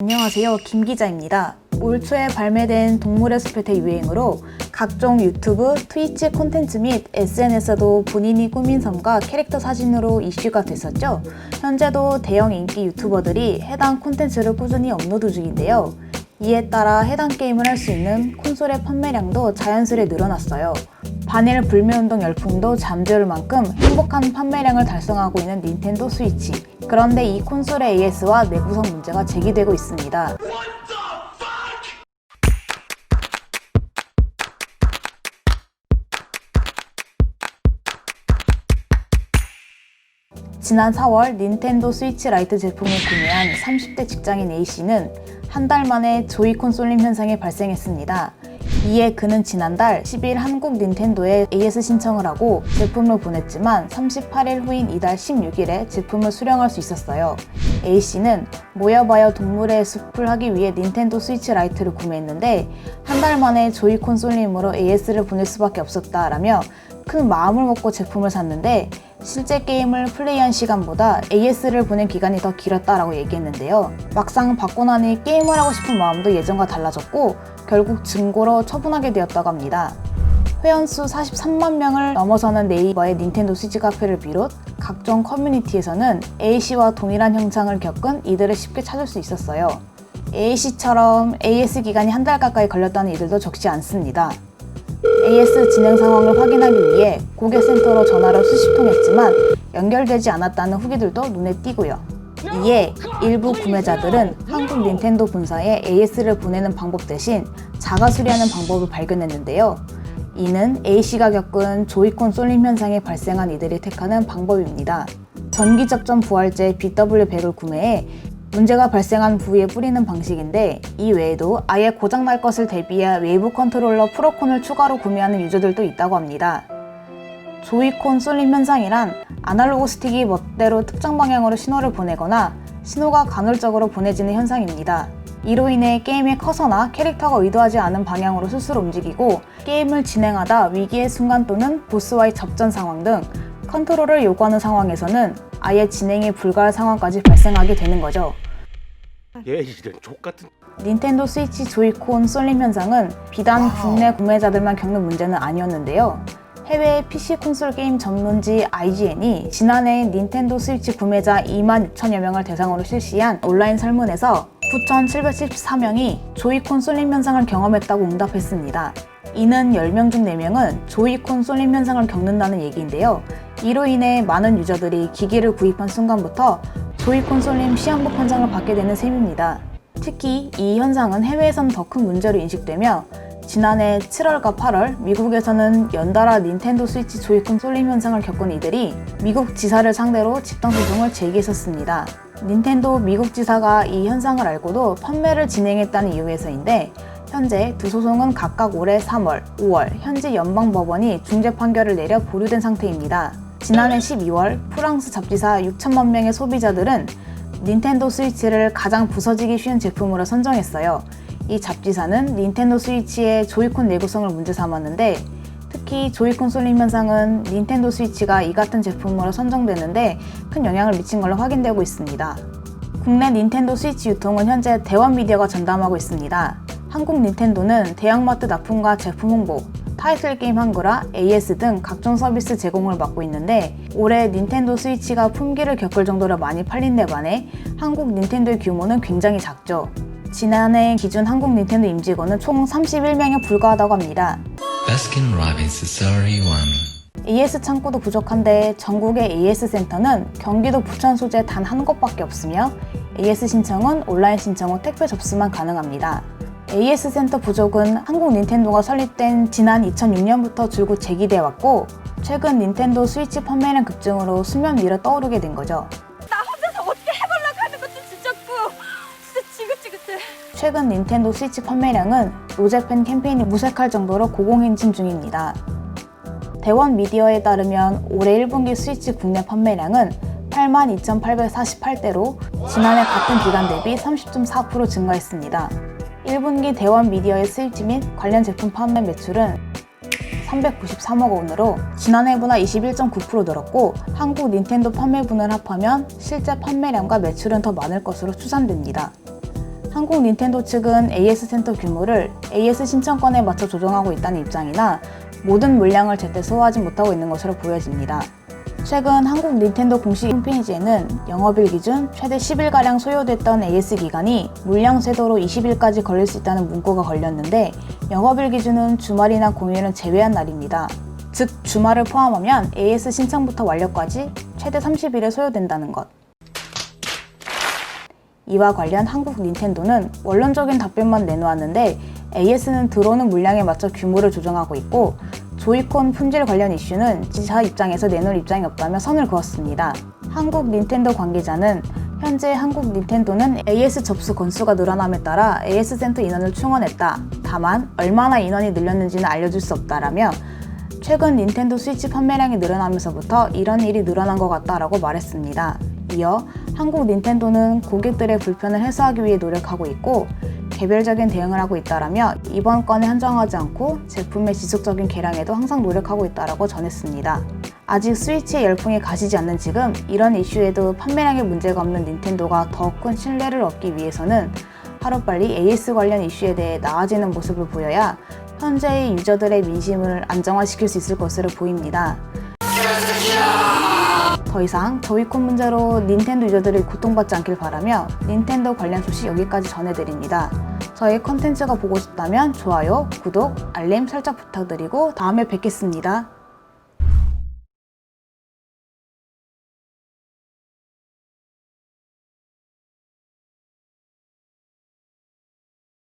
안녕하세요, 김 기자입니다. 올 초에 발매된 동물의 숲의 대유행으로 각종 유튜브, 트위치 콘텐츠 및 SNS에도 본인이 꾸민 섬과 캐릭터 사진으로 이슈가 됐었죠. 현재도 대형 인기 유튜버들이 해당 콘텐츠를 꾸준히 업로드 중인데요. 이에 따라 해당 게임을 할 수 있는 콘솔의 판매량도 자연스레 늘어났어요. 반일 불매운동 열풍도 잠재울 만큼 행복한 판매량을 달성하고 있는 닌텐도 스위치. 그런데 이 콘솔의 AS와 내구성 문제가 제기되고 있습니다. 지난 4월 닌텐도 스위치 라이트 제품을 구매한 30대 직장인 A씨는 한 달 만에 조이콘 쏠림 현상이 발생했습니다. 이에 그는 지난달 10일 한국 닌텐도에 AS 신청을 하고 제품을 보냈지만 38일 후인 이달 16일에 제품을 수령할 수 있었어요. A씨는 모여봐요 동물의 숲을 하기 위해 닌텐도 스위치 라이트를 구매했는데 한 달 만에 조이콘 쏠림으로 AS를 보낼 수밖에 없었다라며 큰 마음을 먹고 제품을 샀는데 실제 게임을 플레이한 시간보다 AS를 보낸 기간이 더 길었다라고 얘기했는데요. 막상 받고 나니 게임을 하고 싶은 마음도 예전과 달라졌고 결국 중고로 처분하게 되었다고 합니다. 회원수 43만 명을 넘어서는 네이버의 닌텐도 스위치 카페를 비롯 각종 커뮤니티에서는 A씨와 동일한 현상을 겪은 이들을 쉽게 찾을 수 있었어요. A씨처럼 AS 기간이 한 달 가까이 걸렸다는 이들도 적지 않습니다. AS 진행 상황을 확인하기 위해 고객센터로 전화를 수십 통 했지만 연결되지 않았다는 후기들도 눈에 띄고요. 이에 일부 구매자들은 한국 닌텐도 본사에 AS를 보내는 방법 대신 자가 수리하는 방법을 발견했는데요. 이는 A씨가 겪은 조이콘 쏠림 현상이 발생한 이들이 택하는 방법입니다. 전기 접점 부활제 BW100을 구매해 문제가 발생한 부위에 뿌리는 방식인데 이 외에도 아예 고장날 것을 대비해 웨이브 컨트롤러 프로콘을 추가로 구매하는 유저들도 있다고 합니다. 조이콘 쏠림 현상이란 아날로그 스틱이 멋대로 특정 방향으로 신호를 보내거나 신호가 간헐적으로 보내지는 현상입니다. 이로 인해 게임의 커서나 캐릭터가 의도하지 않은 방향으로 스스로 움직이고 게임을 진행하다 위기의 순간 또는 보스와의 접전 상황 등 컨트롤을 요구하는 상황에서는 아예 진행이 불가할 상황까지 발생하게 되는 거죠. 얘 이런 족같은. 닌텐도 스위치 조이콘 쏠림 현상은 비단 국내 구매자들만 겪는 문제는 아니었는데요. 해외 PC 콘솔 게임 전문지 IGN이 지난해 닌텐도 스위치 구매자 26,000여 명을 대상으로 실시한 온라인 설문에서 9,774명이 조이콘 쏠림 현상을 경험했다고 응답했습니다. 이는 10명 중 4명은 조이콘 쏠림 현상을 겪는다는 얘기인데요. 이로 인해 많은 유저들이 기기를 구입한 순간부터 조이콘 쏠림 시한부 현상을 받게 되는 셈입니다. 특히 이 현상은 해외에서는 더 큰 문제로 인식되며 지난해 7월과 8월 미국에서는 연달아 닌텐도 스위치 조이콘 쏠림 현상을 겪은 이들이 미국 지사를 상대로 집단소송을 제기했었습니다. 닌텐도 미국 지사가 이 현상을 알고도 판매를 진행했다는 이유에서인데 현재 두 소송은 각각 올해 3월, 5월 현지 연방법원이 중재 판결을 내려 보류된 상태입니다. 지난해 12월 프랑스 잡지사 6천만 명의 소비자들은 닌텐도 스위치를 가장 부서지기 쉬운 제품으로 선정했어요. 이 잡지사는 닌텐도 스위치의 조이콘 내구성을 문제 삼았는데 특히 조이콘 쏠림 현상은 닌텐도 스위치가 이 같은 제품으로 선정되는데 큰 영향을 미친 걸로 확인되고 있습니다. 국내 닌텐도 스위치 유통은 현재 대원미디어가 전담하고 있습니다. 한국 닌텐도는 대형마트 납품과 제품 홍보, 타이틀 게임 한글화, AS 등 각종 서비스 제공을 맡고 있는데 올해 닌텐도 스위치가 품귀를 겪을 정도로 많이 팔린 데 반해 한국 닌텐도의 규모는 굉장히 작죠. 지난해 기준 한국 닌텐도 임직원은 총 31명에 불과하다고 합니다. AS 창고도 부족한데 전국의 AS 센터는 경기도 부천 소재 단 한 곳밖에 없으며 AS 신청은 온라인 신청 후 택배 접수만 가능합니다. AS 센터 부족은 한국 닌텐도가 설립된 지난 2006년부터 줄곧 제기되어 왔고 최근 닌텐도 스위치 판매량 급증으로 수면 위로 떠오르게 된 거죠. 나 혼자서 어떻게 해보려고 하는 것도 진짜 지긋지긋해. 최근 닌텐도 스위치 판매량은 노제팬 캠페인이 무색할 정도로 고공행진 중입니다. 대원 미디어에 따르면 올해 1분기 스위치 국내 판매량은 82,848대로 지난해 같은 기간 대비 30.4% 증가했습니다. 1분기 대원 미디어의 스위치 및 관련 제품 판매 매출은 393억 원으로 지난해보다 21.9% 늘었고 한국 닌텐도 판매분을 합하면 실제 판매량과 매출은 더 많을 것으로 추산됩니다. 한국 닌텐도 측은 AS 센터 규모를 AS 신청권에 맞춰 조정하고 있다는 입장이나 모든 물량을 제때 소화하지 못하고 있는 것으로 보여집니다. 최근 한국 닌텐도 공식 홈페이지에는 영업일 기준 최대 10일가량 소요됐던 AS 기간이 물량 쇄도로 20일까지 걸릴 수 있다는 문구가 걸렸는데 영업일 기준은 주말이나 공휴일은 제외한 날입니다. 즉 주말을 포함하면 AS 신청부터 완료까지 최대 30일에 소요된다는 것. 이와 관련 한국 닌텐도는 원론적인 답변만 내놓았는데 AS는 들어오는 물량에 맞춰 규모를 조정하고 있고 조이콘 품질 관련 이슈는 지사 입장에서 내놓을 입장이 없다며 선을 그었습니다. 한국 닌텐도 관계자는 현재 한국 닌텐도는 AS 접수 건수가 늘어남에 따라 AS 센터 인원을 충원했다. 다만 얼마나 인원이 늘렸는지는 알려줄 수 없다라며 최근 닌텐도 스위치 판매량이 늘어나면서부터 이런 일이 늘어난 것 같다라고 말했습니다. 이어 한국 닌텐도는 고객들의 불편을 해소하기 위해 노력하고 있고 개별적인 대응을 하고 있다라며 이번 건에 한정하지 않고 제품의 지속적인 개량에도 항상 노력하고 있다라고 전했습니다. 아직 스위치의 열풍이 가시지 않는 지금 이런 이슈에도 판매량에 문제가 없는 닌텐도가 더 큰 신뢰를 얻기 위해서는 하루빨리 AS 관련 이슈에 대해 나아지는 모습을 보여야 현재의 유저들의 민심을 안정화시킬 수 있을 것으로 보입니다. 더 이상 조이콘 문제로 닌텐도 유저들이 고통받지 않길 바라며 닌텐도 관련 소식 여기까지 전해드립니다. 저희 컨텐츠가 보고 싶다면 좋아요, 구독, 알림 설정 부탁드리고 다음에 뵙겠습니다.